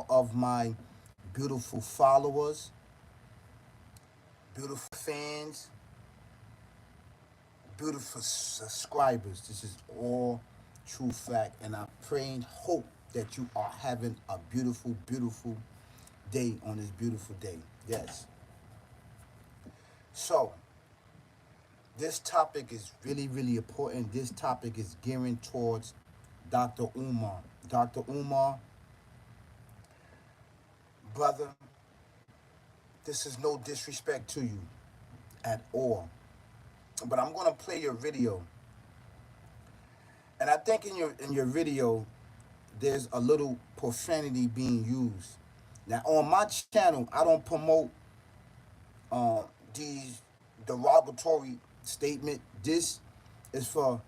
all of my beautiful followers, beautiful fans, beautiful subscribers. This is all true fact, and I pray and hope that you are having a beautiful, beautiful day on this beautiful day. Yes. So, this topic is really, really important. This topic is gearing towards Dr. Umar. Dr. Umar, brother, this is no disrespect to you at all. But I'm gonna play your video. And I think in your video there's a little profanity being used. Now on my channel I don't promote these derogatory statement. This is for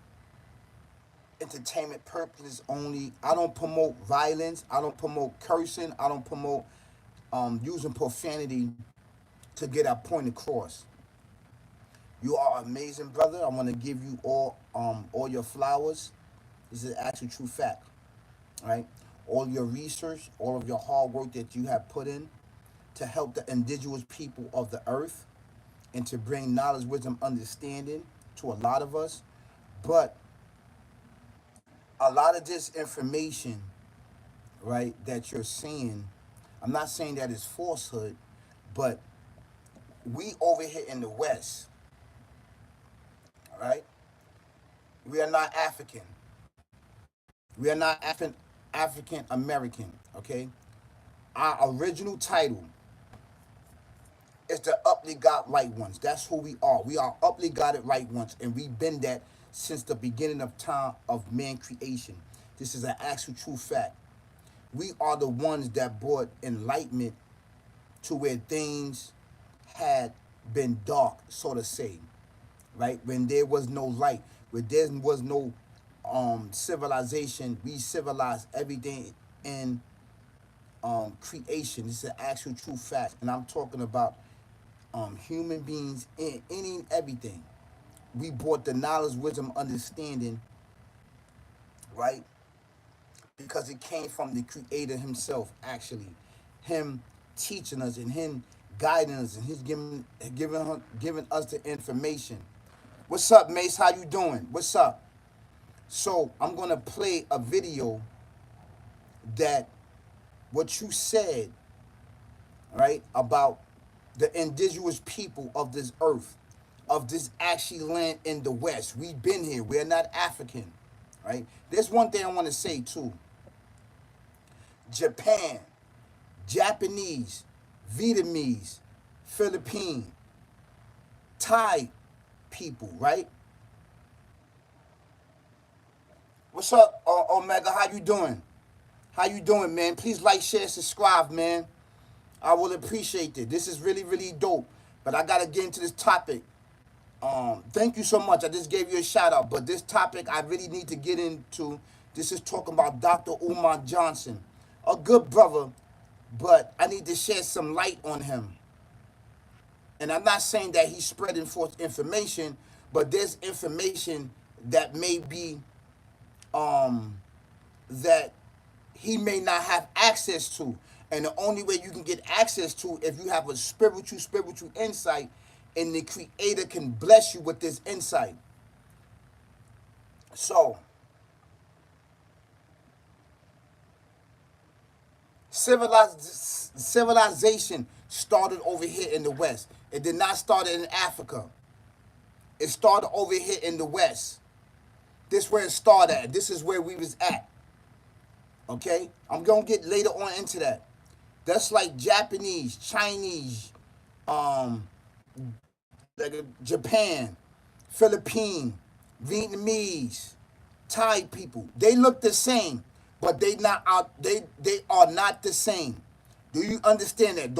entertainment purposes only. I don't promote violence. I don't promote cursing. I don't promote using profanity to get our point across. You are amazing, brother. I want to give you all your flowers. This is actually true fact, right? All your research, all of your hard work that you have put in to help the indigenous people of the earth and to bring knowledge, wisdom, understanding to a lot of us. But a lot of this information, right, that you're seeing, I'm not saying that it's falsehood, but we over here in the West, all right, we are not African. We are not African American, okay? Our original title is the uply God right ones. That's who we are. We are uply Godded right ones, and we've been that since the beginning of time of man creation. This is an actual true fact. We are the ones that brought enlightenment to where things had been dark, so to say, right? When there was no light, when there was no civilization, we civilized everything in creation. This is an actual true fact, and I'm talking about human beings in any and everything. We brought the knowledge, wisdom, understanding, right? Because it came from the Creator Himself, actually, Him teaching us and Him guiding us, and He's giving us the information. What's up, Mace? How you doing? What's up? So I'm gonna play a video that what you said, right, about the indigenous people of this earth, of this actually land in the West. We've been here. We're not African, right? There's one thing I want to say too. Japan, Japanese, Vietnamese, Philippine, Thai people, right? What's up, Omega? How you doing? How you doing, man? Please like, share, subscribe, man. I will appreciate it. This is really, really dope. But I gotta get into this topic. Thank you so much. I just gave you a shout out, but this topic I really need to get into. This is talking about Dr. Umar Johnson, a good brother, but I need to shed some light on him. And I'm not saying that he's spreading false information, but there's information that may be that he may not have access to. And the only way you can get access to if you have a spiritual insight, and the Creator can bless you with this insight. So, civilization started over here in the West. It did not start in Africa. It started over here in the West. This is where it started at. This is where we was at. Okay? I'm going to get later on into that. That's like Japanese, Chinese, like Japan, Philippine, Vietnamese, Thai people. They look the same, but they are not the same. Do you understand that?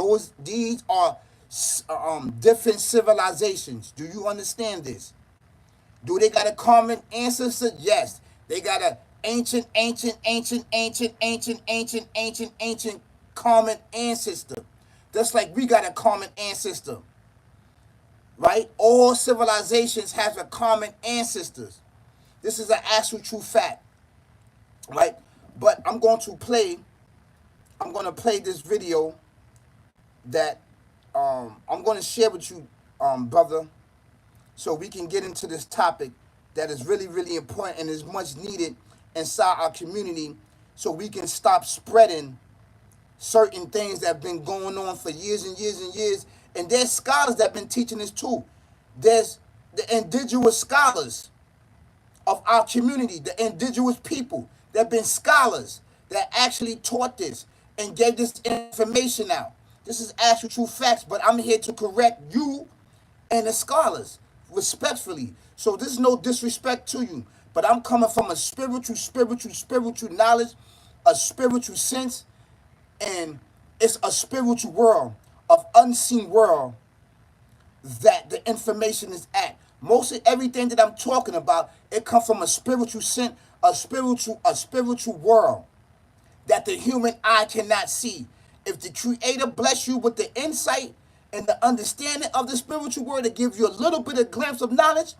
These are different civilizations. Do you understand this? Do they got a common ancestor? Yes. They got a ancient common ancestor. Just like we got a common ancestor. Right? All civilizations have a common ancestors. This is an actual true fact. Right? But I'm going to play I'm going to play this video that I'm going to share with you, brother, so we can get into this topic that is really, really important and is much needed inside our community, so we can stop spreading certain things that have been going on for years and years and years. And there's scholars that have been teaching this too. There's the indigenous scholars of our community, the indigenous people that have been scholars that actually taught this and gave this information out. This is actual true facts, but I'm here to correct you and the scholars respectfully. So this is no disrespect to you, but I'm coming from a spiritual knowledge, a spiritual sense, and it's a spiritual world of unseen world that the information is at. Most of everything that I'm talking about, it comes from a spiritual sense, a spiritual world that the human eye cannot see. If the Creator bless you with the insight and the understanding of the spiritual world to give you a little bit of glimpse of knowledge,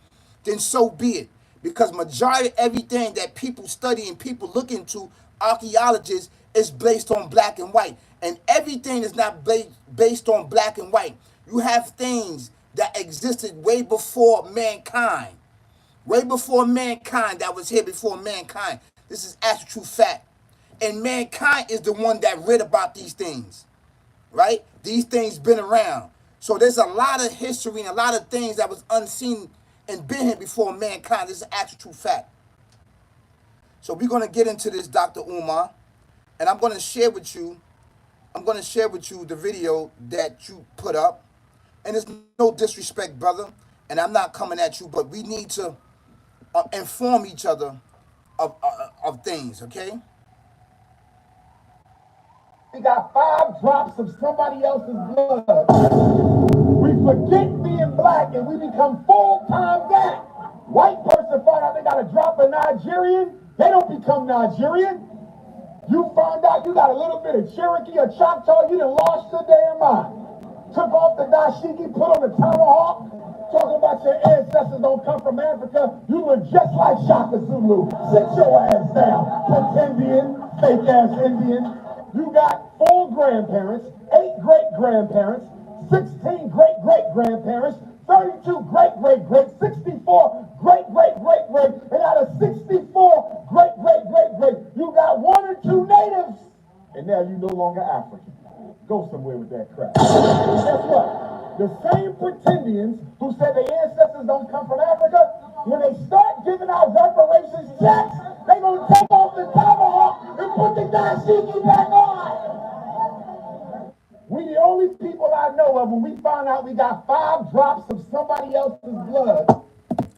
then so be it. Because majority of everything that people study and people look into, archaeologists, is based on black and white. And everything is not based on black and white. You have things that existed way before mankind. Way before mankind, that was here before mankind. This is actual true fact. And mankind is the one that read about these things, right? These things been around. So there's a lot of history and a lot of things that was unseen and been here before mankind. This is actual true fact. So we're going to get into this, Dr. Umar, and I'm going to share with you the video that you put up. And it's no disrespect, brother, and I'm not coming at you, but we need to inform each other of things, okay? We got 5 drops of somebody else's blood. We forget being black and we become full-time that. White person find out they got a drop of Nigerian, they don't become Nigerian. You find out you got a little bit of Cherokee or Choctaw, you done lost your damn mind. Took off the dashiki, put on the tomahawk, talking about your ancestors don't come from Africa. You look just like Shaka Zulu. Sit your ass down, pretendian, fake ass Indian. You got 4 grandparents, 8 great-grandparents, 16 great-great-grandparents, 32 great-great-great, 64 great-great-great-great, and out of 64 great-great-great-great, you got 1 or 2 natives, and now you no longer African. Go somewhere with that crap. Guess what? The same pretendians who said their ancestors don't come from Africa, when they start giving out reparations checks, they gonna take off the tomahawk and put the dashiki back on. We the only people I know of when we found out we got 5 drops of somebody else's blood.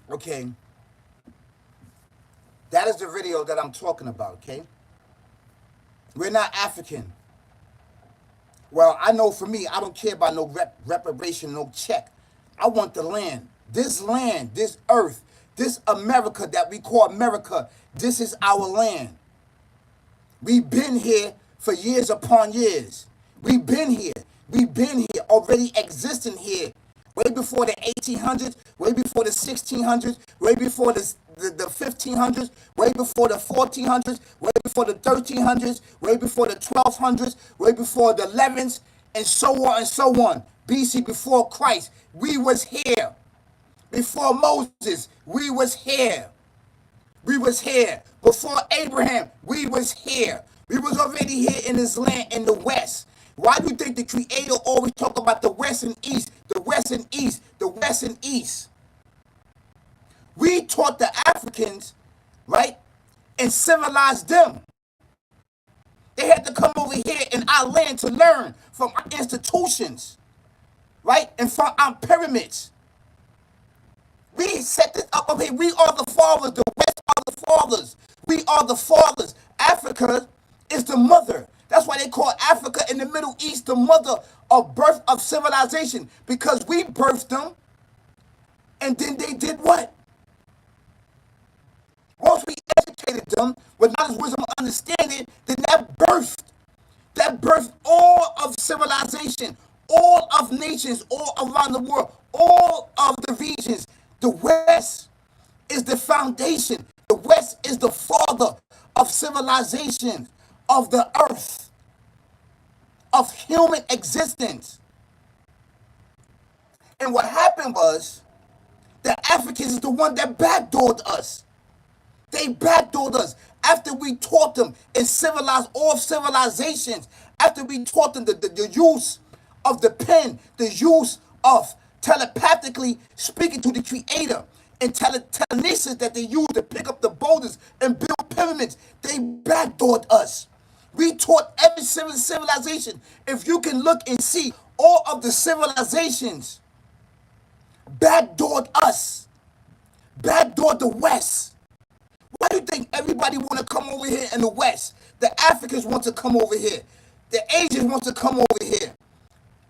Okay. That is the video that I'm talking about, okay? We're not African. Well, I know for me, I don't care about no reparation, no check. I want the land, this earth, this America that we call America. This is our land. We've been here for years upon years. We've been here already existing here. Way before the 1800s, way before the 1600s, way before the 1500s, way before the 1400s, way before the 1300s, way before the 1200s, way before the 11s, and so on and so on. BC, before Christ, we was here. Before Moses, we was here. We was here. Before Abraham, we was here. We was already here in this land in the West. Why do you think the Creator always talk about the West and East, the West and East, the West and East? We taught the Africans, right, and civilized them. They had to come over here in our land to learn from our institutions, right, and from our pyramids. We set this up over here. We are the fathers. The West are the fathers. We are the fathers. Africa is the mother. That's why they call Africa in the Middle East the mother of birth of civilization, because we birthed them, and then they did what? Once we educated them with knowledge, wisdom, and understanding, then that birthed all of civilization, all of nations, all around the world, all of the regions. The West is the foundation. The West is the father of civilization of the earth. of human existence. And what happened was the Africans is the one that backdoored us. They backdoored us after we taught them and civilized all civilizations, after we taught them the use of the pen, the use of telepathically speaking to the creator, and telekinesis that they use to pick up the boulders and build pyramids. They backdoored us. We taught every civilization. If you can look and see, all of the civilizations backdoored us, backdoored the West. Why do you think everybody want to come over here in the West? The Africans want to come over here. The Asians want to come over here.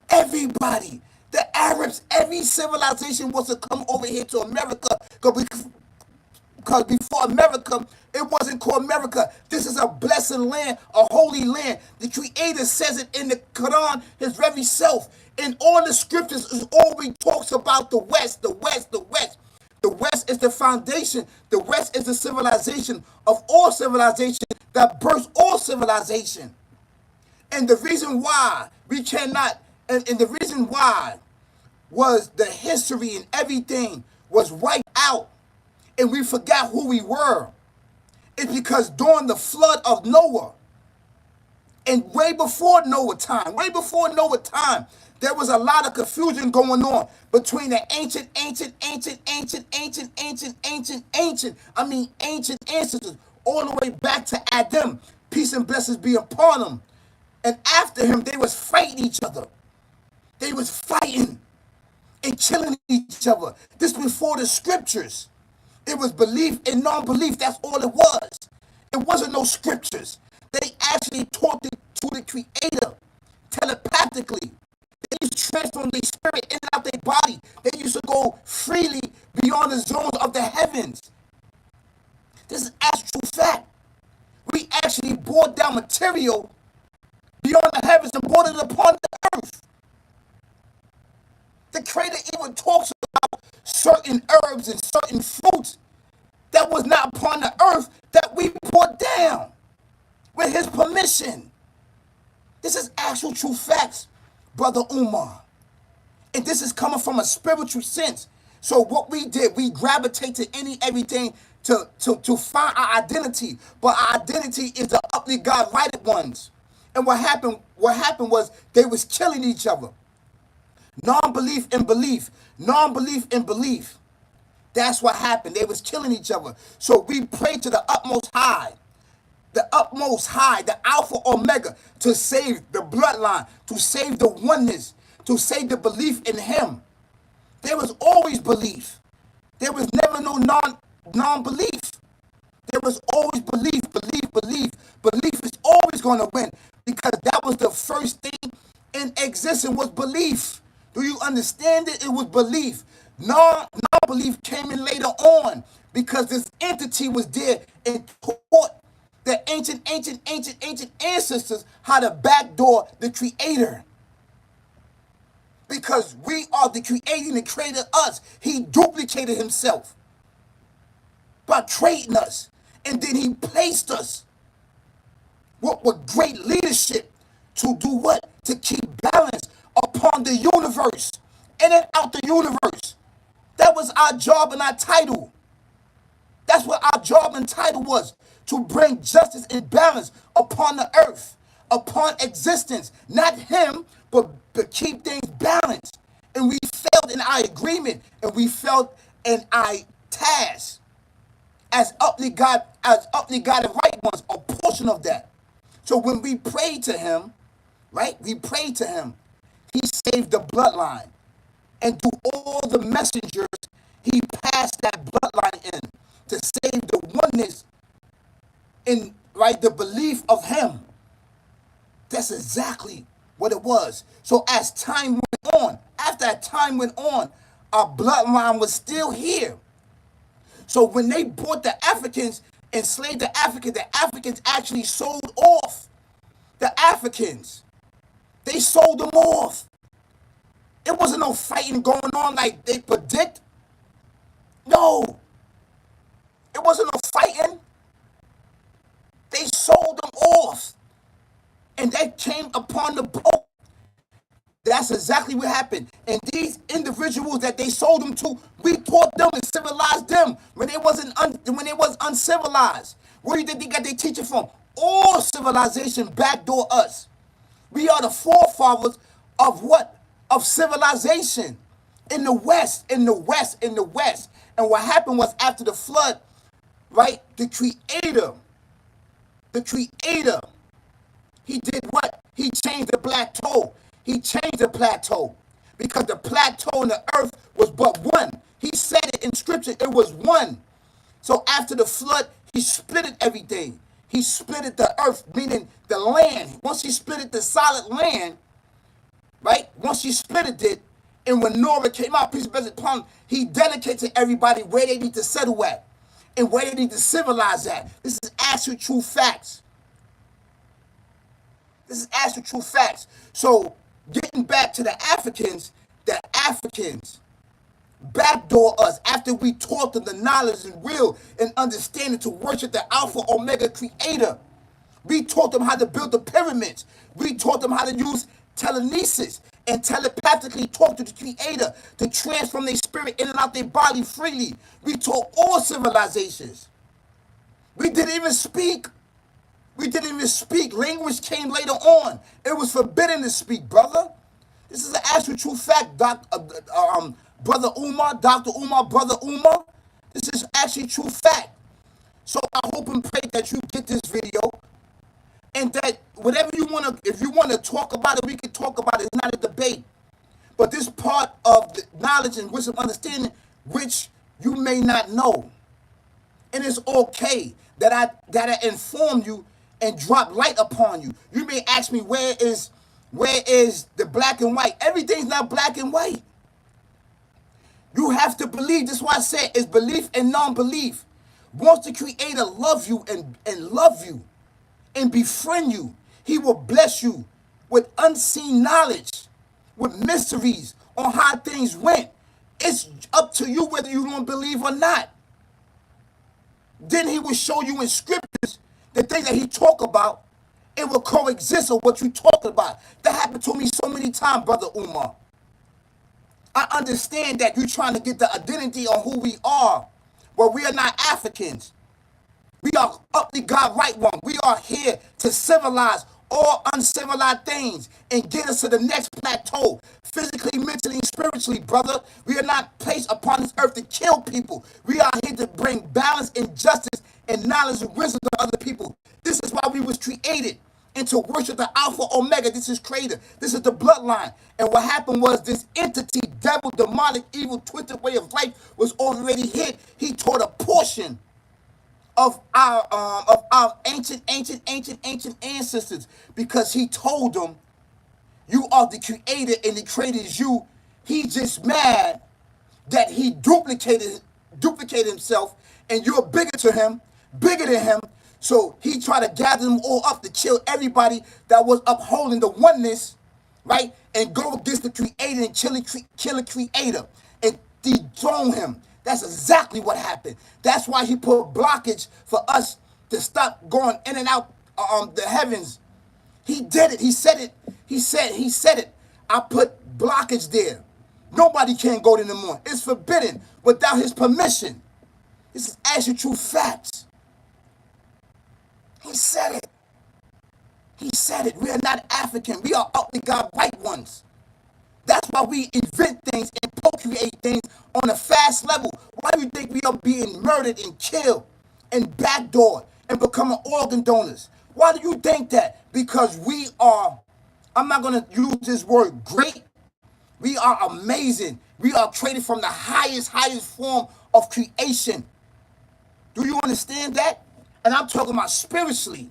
Everybody. The Arabs, every civilization wants to come over here to America. Because before America, it wasn't called America. This is a blessed land, a holy land. The Creator says it in the Quran, His very self. In all the scriptures, it always talks about the West, the West, the West. The West is the foundation. The West is the civilization of all civilization that births all civilization. And the reason why we cannot, and the reason why was the history and everything was wiped out and we forgot who we were. It's because during the flood of Noah, and way before Noah time, there was a lot of confusion going on between the ancient ancestors, all the way back to Adam. Peace and blessings be upon them. And after him, they was fighting each other. They was fighting and killing each other. This before the scriptures. It was belief and non-belief. That's all it was. It wasn't no scriptures. They actually taught it to the Creator telepathically. They used to transform their spirit in and out their body. They used to go freely beyond the zones of the heavens. This is actual fact. We actually brought down material beyond the heavens and brought it upon the earth. The Creator even talks about certain herbs and certain fruits that was not upon the earth that we brought down with His permission. This is actual true facts, Brother Umar. And this is coming from a spiritual sense. So what we did, we gravitated to everything to find our identity. But our identity is the uply God-righted ones. And what happened was they was killing each other. Non-belief and belief. Non-belief and belief. That's what happened. They was killing each other. So we prayed to the utmost high. The utmost high, the Alpha Omega, to save the bloodline, to save the oneness, to save the belief in Him. There was always belief. There was never no non-belief. There was always belief. Belief is always going to win because that was the first thing in existence was belief. Do you understand it? It was belief. Non-belief came in later on because this entity was there and taught the ancient ancestors how to backdoor the Creator. Because we are the creating that created us. He duplicated Himself by creating us. And then He placed us with great leadership to do what? To keep balance upon the universe, in and out the universe. That was our job and our title. That's what our job and title was, to bring justice and balance upon the earth, upon existence. Not Him, but keep things balanced. And we failed in our agreement, and we failed in our task as uply God and right ones, a portion of that. So when we prayed to Him, right? We prayed to Him. He saved the bloodline. And through all the messengers, He passed that bloodline in to save the oneness in, right, the belief of Him. That's exactly what it was. So as time went on, after that time went on, our bloodline was still here. So when they brought the Africans, enslaved the Africans actually sold off the Africans. They sold them off. It wasn't no fighting going on like they predict. No. It wasn't no fighting. They sold them off. And they came upon the boat That's exactly what happened. And these individuals that they sold them to, we taught them and civilized them when they when they was uncivilized. Where do you think they got their teaching from? All civilization backdoor us. We are the forefathers of what? Of civilization in the West, in the West, in the West. And what happened was after the flood, right? The creator, he did what? He changed the plateau. He changed the plateau because the plateau in the earth was but one. He said it in scripture, it was one. So after the flood, he splitted everything. He splitted the earth, meaning the land. Once he splitted the solid land, right? Once he splitted it, and when Noah came out, peace and blessings upon him, he dedicated to everybody where they need to settle at and where they need to civilize at. This is actual true facts. This is actual true facts. So getting back to the Africans backdoor us after we taught them the knowledge and will and understanding to worship the Alpha Omega Creator. We taught them how to build the pyramids. We taught them how to use telekinesis and telepathically talk to the Creator to transform their spirit in and out their body freely. We taught all civilizations. We didn't even speak. We didn't even speak. Language came later on. It was forbidden to speak, brother. This is an actual true fact, Brother Umar, Dr. Umar, Brother Umar. This is actually true fact. So I hope and pray that you get this video and that whatever you want to, if you want to talk about it, we can talk about it. It's not a debate. But this part of the knowledge and wisdom understanding, which you may not know. And it's okay that I inform you and drop light upon you. You may ask me, where is the black and white? Everything's not black and white. You have to believe. This is why I said it's belief and non-belief. Once the Creator love you and love you and befriend you, he will bless you with unseen knowledge, with mysteries on how things went. It's up to you whether you don't believe or not. Then he will show you in scriptures the things that he talk about. It will coexist with what you talking about. That happened to me so many times, Brother Umar. I understand that you're trying to get the identity on who we are, but we are not Africans. We are up the God right one. We are here to civilize all uncivilized things and get us to the next plateau, physically, mentally, and spiritually, brother. We are not placed upon this earth to kill people. We are here to bring balance and justice and knowledge and wisdom to other people. This is why we was created. And to worship the Alpha Omega. This is Creator. This is the bloodline. And what happened was this entity, devil, demonic, evil, twisted way of life was already hit. He taught a portion of our ancient ancestors, because he told them, you are the Creator and the Creator is you. He's just mad that he duplicated himself and you're bigger than him. So he tried to gather them all up to kill everybody that was upholding the oneness, right? And go against the Creator and kill the Creator and dethrone him. That's exactly what happened. That's why he put blockage for us to stop going in and out the heavens. He did it. He said it. He said it. I put blockage there. Nobody can go there anymore. It's forbidden without his permission. This is actually true facts. He said it. He said it. We are not African. We are up to God white ones. That's why we invent things and procreate things on a fast level. Why do you think we are being murdered and killed and backdoored and becoming organ donors? Why do you think that? Because we are, I'm not going to use this word great. We are amazing. We are created from the highest form of creation. Do you understand that? And I'm talking about spiritually.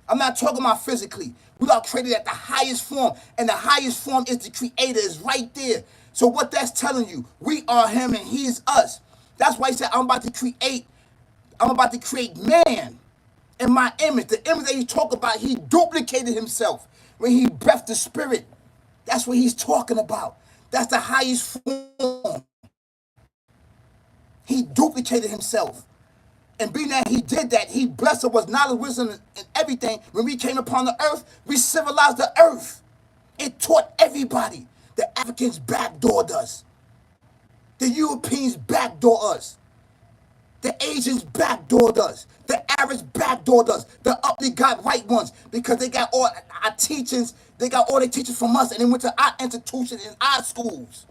I'm not talking about physically. We are created at the highest form, and the highest form is the Creator, is right there. So what that's telling you, we are him and he is us. That's why he said, I'm about to create man in my image. The image that he talked about, he duplicated himself when he breathed the spirit. That's what he's talking about. That's the highest form. He duplicated himself. And being that he did that, he blessed us with knowledge, wisdom, and everything. When we came upon the earth, we civilized the earth. It taught everything. Everybody. The Africans backdoored us. The Europeans backdoored us. The Asians backdoored us. The Arabs backdoored us. The uppity got white ones because they got all our teachings. They got all their teachers from us and they went to our institutions and our schools.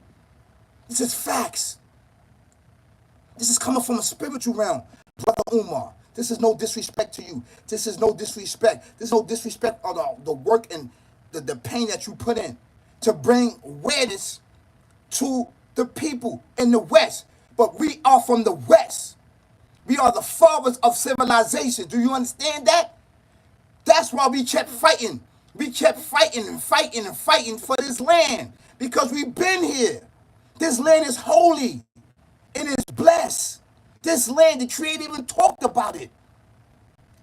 This is facts. This is coming from a spiritual realm, Brother Umar. This is no disrespect to you. This is no disrespect. This is no disrespect of the work and the pain that you put in to bring awareness to the people in the West. But we are from the West. We are the fathers of civilization. Do you understand that? That's why we kept fighting. We kept fighting and fighting and fighting for this land because we've been here. This land is holy and it's blessed. This land, the Creator even talked about it.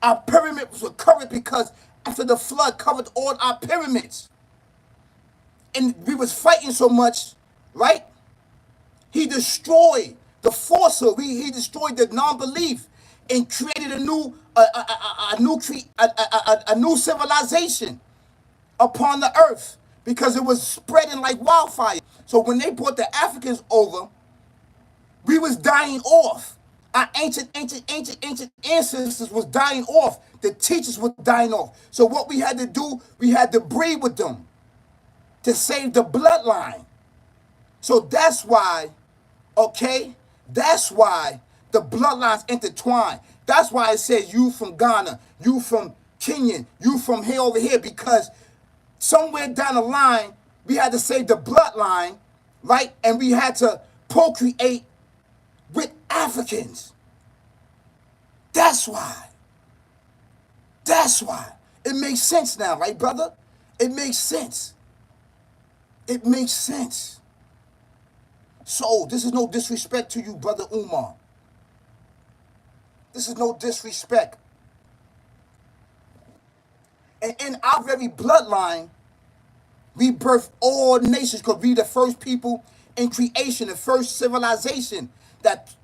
Our pyramids were covered because after the flood covered all our pyramids. And we was fighting so much, right? He destroyed the falsehood. He destroyed the non-belief and created a new civilization upon the earth because it was spreading like wildfire. So when they brought the Africans over, we was dying off. Our ancient ancestors was dying off. The teachers were dying off. So what we had to do, we had to breed with them to save the bloodline. So that's why, okay, that's why the bloodlines intertwine. That's why it says you from Ghana, you from Kenya, you from here over here, because somewhere down the line, we had to save the bloodline, right? And we had to procreate with Africans. That's why. That's why. It makes sense now, right, brother? It makes sense. It makes sense. So, this is no disrespect to you, Brother Umar. This is no disrespect. And in our very bloodline, we birthed all nations because we the first people in creation, the first civilization that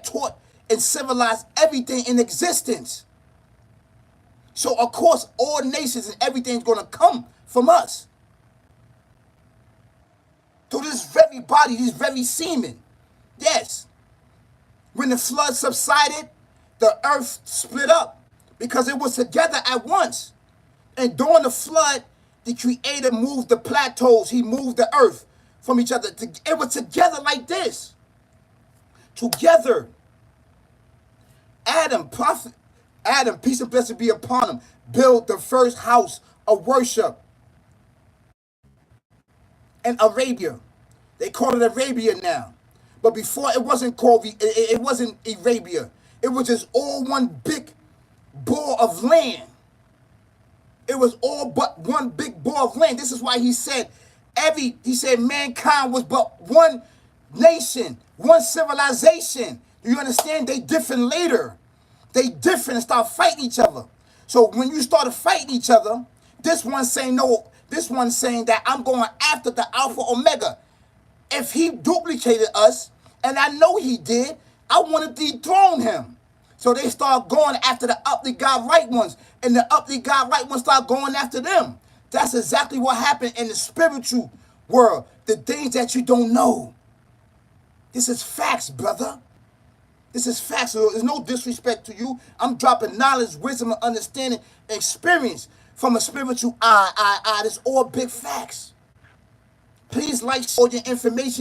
taught and civilized everything in existence. So, of course, all nations and everything's going to come from us. To this very body, these very semen. Yes. When the flood subsided, the earth split up because it was together at once. And during the flood, the Creator moved the plateaus. He moved the earth from each other. It was together like this. Together. Adam, peace and blessing be upon him, built the first house of worship in Arabia. They call it Arabia now. But before it wasn't called, it wasn't Arabia. It was just all one big ball of land. It was all but one big ball of land. This is why he said mankind was but one nation, one civilization. Do you understand? They different later. They different and start fighting each other. So when you started fighting each other, this one saying no, this one saying that I'm going after the Alpha Omega. If he duplicated us, and I know he did, I want to dethrone him. So they start going after the uppity God right ones, and the uppity God right ones start going after them. That's exactly what happened in the spiritual world. The things that you don't know. This is facts, brother. This is facts. So there's no disrespect to you. I'm dropping knowledge, wisdom, and understanding, experience from a spiritual eye. This all big facts. Please like all your information.